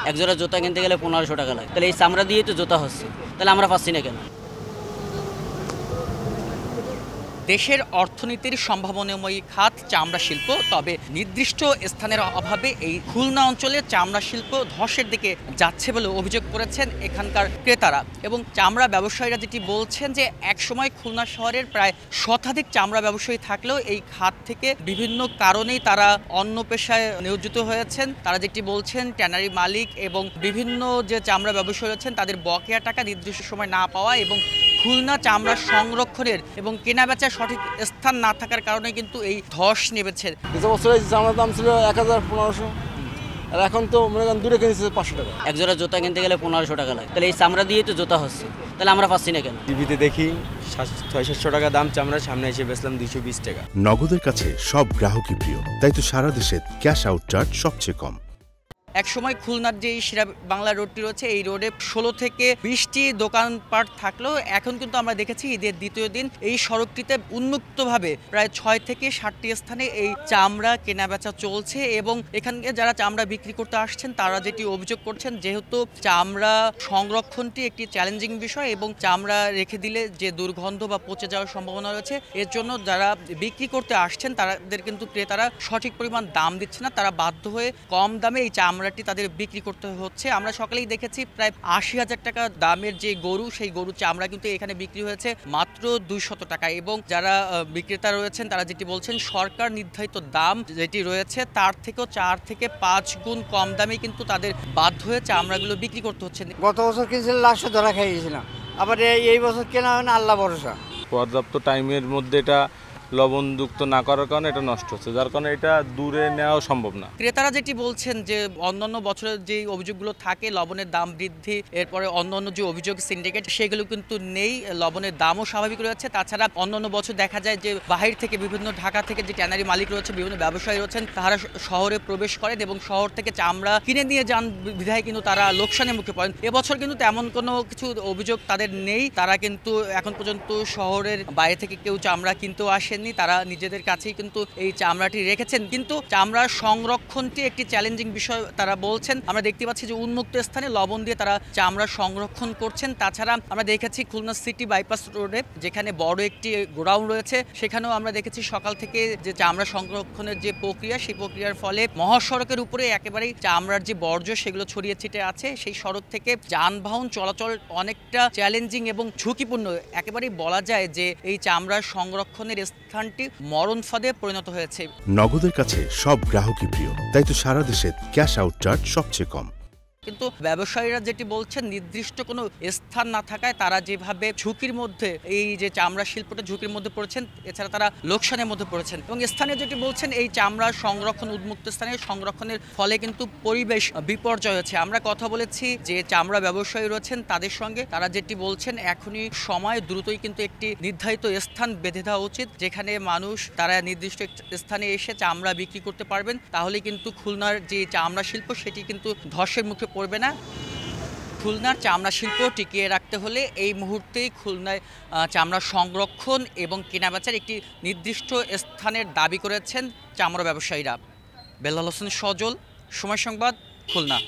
এক জোড়া জুতা কিনতে গেলে 1500 টাকা লাগে, তাহলে এই চামড়া দিয়েই তো জুতা হচ্ছে, তাহলে আমরা পাচ্ছি না কেন? দেশের অর্থনীতির সম্ভাবনাময়ী খাত চামড়া শিল্প, তবে নির্দিষ্ট স্থানের অভাবে এই খুলনা অঞ্চলে চামড়া শিল্প ধসের দিকে যাচ্ছে বলে অভিযোগ করেছেন এখানকার ক্রেতারা। এবং চামড়া ব্যবসায়ীরা যেটি বলছেন যে একসময় খুলনা শহরের প্রায় শতাধিক চামড়া ব্যবসায়ী থাকলেও এই খাত থেকে বিভিন্ন কারণেই তারা অন্য পেশায় নিয়োজিত হয়েছেন। তারা যেটি বলছেন ট্যানারি মালিক এবং বিভিন্ন যে চামড়া ব্যবসায়ী রয়েছেন তাদের বকেয়া টাকা নির্দিষ্ট সময় না পাওয়া এবং খুলনা চামড়া সংরক্ষণের এবং কেনাবেচার সঠিক স্থান না থাকার কারণে কিন্তু এই ধস নেমেছে। কিছু বছর চামড়ার দাম ছিল 1000-1500, আর এখন তো মনে করেন দূরে কিনেছে 500 টাকা। এক জোড়া জুতা কিনতে গেলে 1500 টাকা লাগে, তাহলে এই চামড়া দিয়েই তো জুতা হচ্ছে, তাহলে আমরা পাচ্ছি না কেন? টিভিতে দেখি 600-700 টাকা দাম চামড়ার, সামনে এসে বেচলাম 220 টাকা। নগদের কাছে সব গ্রাহকই প্রিয়, তাই তো সারা দেশে ক্যাশ আউট চার্জ সবচেয়ে কম। একসময় খুলনার যে সেরা বাংলা রোডটি রয়েছে এই রোডে 16 থেকে 20টি দোকানপাট থাকলেও এখন কিন্তু আমরা দেখেছি ঈদের দ্বিতীয় দিন এই সড়কটিতে উন্মুক্তভাবে প্রায় 6 থেকে 7টি স্থানে এই চামড়া কেনাবেচা চলছে। এবং এখানে যারা চামড়া বিক্রি করতে আসছেন তারা যেটি অভিযোগ করছেন, যেহেতু চামড়া সংরক্ষণটি একটি চ্যালেঞ্জিং বিষয় এবং চামড়া রেখে দিলে যে দুর্গন্ধ বা পচে যাওয়ার সম্ভাবনা রয়েছে, এর জন্য যারা বিক্রি করতে আসছেন তাদের কিন্তু ক্রেতারা সঠিক পরিমাণ দাম দিচ্ছে না, তারা বাধ্য হয়ে কম দামে এই চামড়াটি তাদের বিক্রি করতে হচ্ছে। আমরা সকালেই দেখেছি প্রায় 80,000 টাকা দামের যে গরু, সেই গরু চামড়া কিন্তু এখানে বিক্রি হয়েছে মাত্র 200 টাকা। এবং যারা বিক্রেতা রয়েছেন তারা যেটি বলছেন সরকার নির্ধারিত দাম যেটি রয়েছে তার থেকেও 4 থেকে 5 গুণ কম দামে কিন্তু তাদের বাধ্য হয়ে চামড়াগুলো বিক্রি করতে হচ্ছে। গত বছর কিনছিলাম, লাস্টে ধরা খেয়ে গেছিলাম, আবার এই বছর কেনা হয় না, আল্লাহ ভরসা। পর্যাপ্ত টাইমের মধ্যে এটা লবণযুক্ত না করার কারণে এটা নষ্ট হচ্ছে, যার কারণে এটা দূরে নেওয়া সম্ভব না। ক্রেতারা যেটি বলছেন যে অন্যান্য বছরের যে অভিযোগগুলো থাকে লবণের দাম বৃদ্ধি, এরপরে অন্যান্য যে অভিযোগ সিন্ডিকেট, সেগুলো কিন্তু নেই, লবণের দামও স্বাভাবিক রয়েছে। তাছাড়া অন্যান্য বছর দেখা যায় যে বাহির থেকে বিভিন্ন ঢাকা থেকে যে ট্যানারি মালিক রয়েছে, বিভিন্ন ব্যবসায়ী রয়েছেন, তারা শহরে প্রবেশ করেন এবং শহর থেকে চামড়া কিনে নিয়ে যান বিধায় কিন্তু তারা লোকসানের মুখে পড়েন। এবছর কিন্তু তেমন কোনো কিছু অভিযোগ তাদের নেই, তারা কিন্তু এখন পর্যন্ত শহরের বাইরে থেকে কেউ চামড়া কিনতেও আসেন, তারা নিজেদের কাছেই কিন্তু এই চামড়াটি রেখেছেন। কিন্তু চামড়া সংরক্ষণটি একটি চ্যালেঞ্জিং বিষয় তারা বলছেন। আমরা দেখতে পাচ্ছি যে উন্মুক্ত স্থানে লবণ দিয়ে তারা চামড়া সংরক্ষণ করছেন। তাছাড়া আমরা দেখেছি খুলনা সিটি বাইপাস রোডে যেখানে বড় একটি গোডাউন রয়েছে, সেখানেও আমরা দেখেছি সকাল থেকে যে চামড়া সংরক্ষণের যে প্রক্রিয়া, সেই প্রক্রিয়ার ফলে মহাসড়কের উপরে একেবারেই চামড়ার যে বর্জ্য সেগুলো ছড়িয়ে ছিটে আছে। সেই সড়ক থেকে যানবাহন চলাচল অনেকটা চ্যালেঞ্জিং এবং ঝুঁকিপূর্ণ। একেবারেই বলা যায় যে এই চামড়া সংরক্ষণের স্থানটি মরণ ফাঁদে পরিণত হয়েছে। নগদের কাছে সব গ্রাহকই প্রিয়, তাই তো সারা দেশে ক্যাশ আউট চার্জ সবচেয়ে কম। কিন্তু ব্যবসায়ীরা যেটি বলছেন নির্দিষ্ট কোনো স্থান না থাকায় তারা যেভাবে ঝুঁকির মধ্যে এই যে চামড়া শিল্পটা ঝুঁকির মধ্যে পড়েছেন, এছাড়া তারা লোকসানের মধ্যে পড়েছেন। এবং স্থানীয় যেটি বলছেন এই চামড়া সংরক্ষণ উন্মুক্ত স্থানে সংরক্ষণের ফলে কিন্তু পরিবেশ বিপর্যয় হচ্ছে। আমরা কথা বলেছি যে চামড়া ব্যবসায়ী রয়েছেন তাদের সঙ্গে, তারা যেটি বলছেন এখনই সময় দ্রুতই কিন্তু একটি নির্ধারিত স্থান বেঁধে দেওয়া উচিত যেখানে মানুষ তারা নির্দিষ্ট স্থানে এসে চামড়া বিক্রি করতে পারবেন, তাহলে কিন্তু খুলনার যে চামড়া শিল্প সেটি কিন্তু ধসের মুখে পড়বে না। খুলনার চামড়া শিল্প টিকিয়ে রাখতে হলে এই মুহূর্তেই খুলনায় চামড়া সংরক্ষণ এবং কেনাবেচার একটি নির্দিষ্ট স্থানের দাবি করেছেন চামড়া ব্যবসায়ীরা। বেলাল হোসেন সজল, সময় সংবাদ, খুলনা।